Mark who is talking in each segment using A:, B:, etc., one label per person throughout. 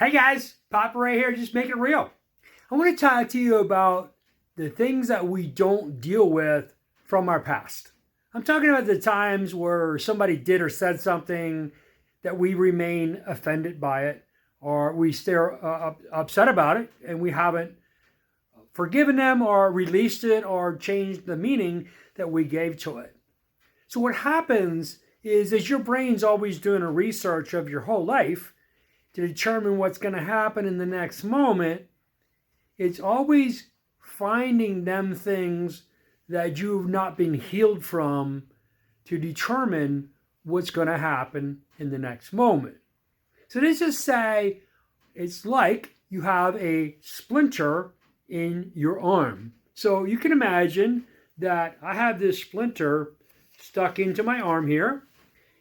A: Hey guys, Papa Ray here, just making it real. I want to talk to you about the things that we don't deal with from our past. I'm talking about the times where somebody did or said something that we remain offended by it, or we stay upset about it, and we haven't forgiven them or released it or changed the meaning that we gave to it. So what happens is, as your brain's always doing a research of your whole life, to determine what's going to happen in the next moment, it's always finding them things that you've not been healed from to determine what's going to happen in the next moment. So let's just say it's like you have a splinter in your arm. So you can imagine that I have this splinter stuck into my arm here,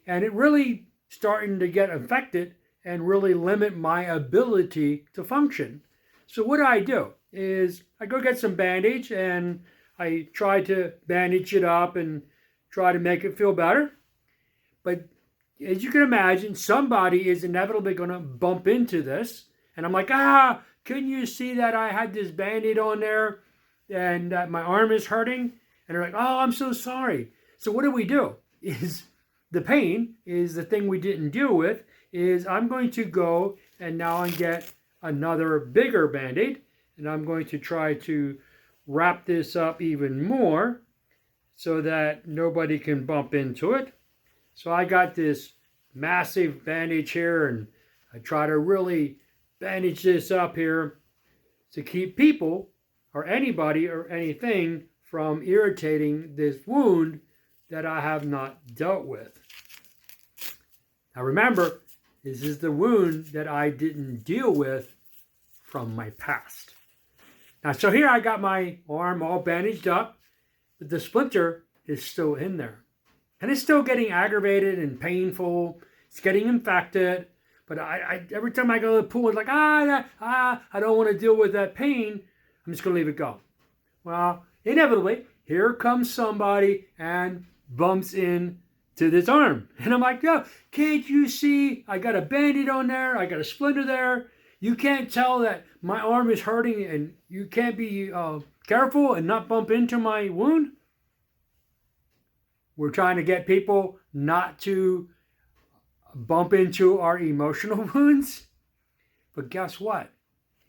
A: and it really starting to get infected and really limit my ability to function. So what do? Is I go get some bandage and I try to bandage it up and try to make it feel better. But as you can imagine, somebody is inevitably going to bump into this. And I'm like, couldn't you see that I had this band-aid on there and that my arm is hurting? And they're like, oh, I'm so sorry. So what do? Is the pain is the thing we didn't deal with. Is I'm going to go and now and get another bigger band-aid, and I'm going to try to wrap this up even more so that nobody can bump into it. So I got this massive bandage here, and I try to really bandage this up here to keep people or anybody or anything from irritating this wound that I have not dealt with. Now remember, this is the wound that I didn't deal with from my past. Now, so here I got my arm all bandaged up, but the splinter is still in there. And it's still getting aggravated and painful. It's getting infected. But I every time I go to the pool, it's like, I don't want to deal with that pain. I'm just going to leave it go. Well, inevitably, here comes somebody and bumps in to this arm. And I'm like, yo, can't you see I got a band-aid on there? I got a splinter there. You can't tell that my arm is hurting and you can't be careful and not bump into my wound? We're trying to get people not to bump into our emotional wounds. But guess what?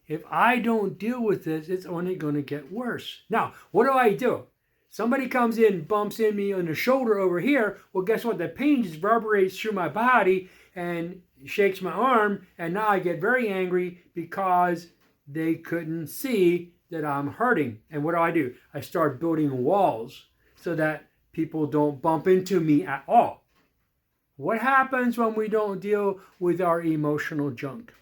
A: If I don't deal with this, it's only going to get worse. Now, what do? Somebody comes in, bumps in me on the shoulder over here. Well, guess what? The pain just reverberates through my body and shakes my arm. And now I get very angry because they couldn't see that I'm hurting. And what do? I start building walls so that people don't bump into me at all. What happens when we don't deal with our emotional junk?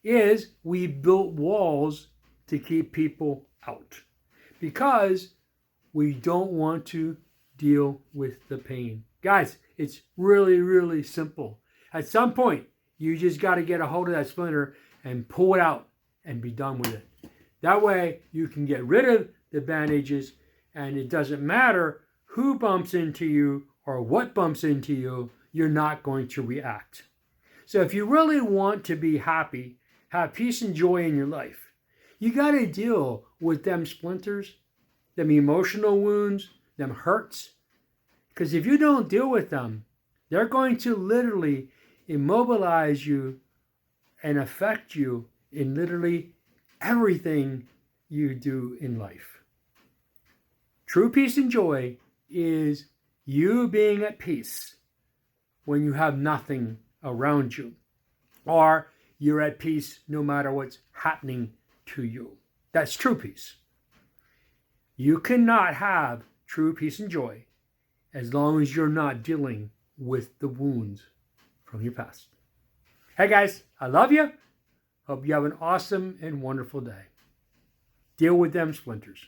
A: Is we built walls to keep people out. Because we don't want to deal with the pain. Guys, it's really, really simple. At some point, you just got to get a hold of that splinter and pull it out and be done with it. That way, you can get rid of the bandages, and it doesn't matter who bumps into you or what bumps into you, you're not going to react. So if you really want to be happy, have peace and joy in your life, you got to deal with them splinters, them emotional wounds, them hurts. Because if you don't deal with them, they're going to literally immobilize you and affect you in literally everything you do in life. True peace and joy is you being at peace when you have nothing around you, or you're at peace no matter what's happening to you. That's true peace. You cannot have true peace and joy as long as you're not dealing with the wounds from your past. Hey guys, I love you. Hope you have an awesome and wonderful day. Deal with them splinters.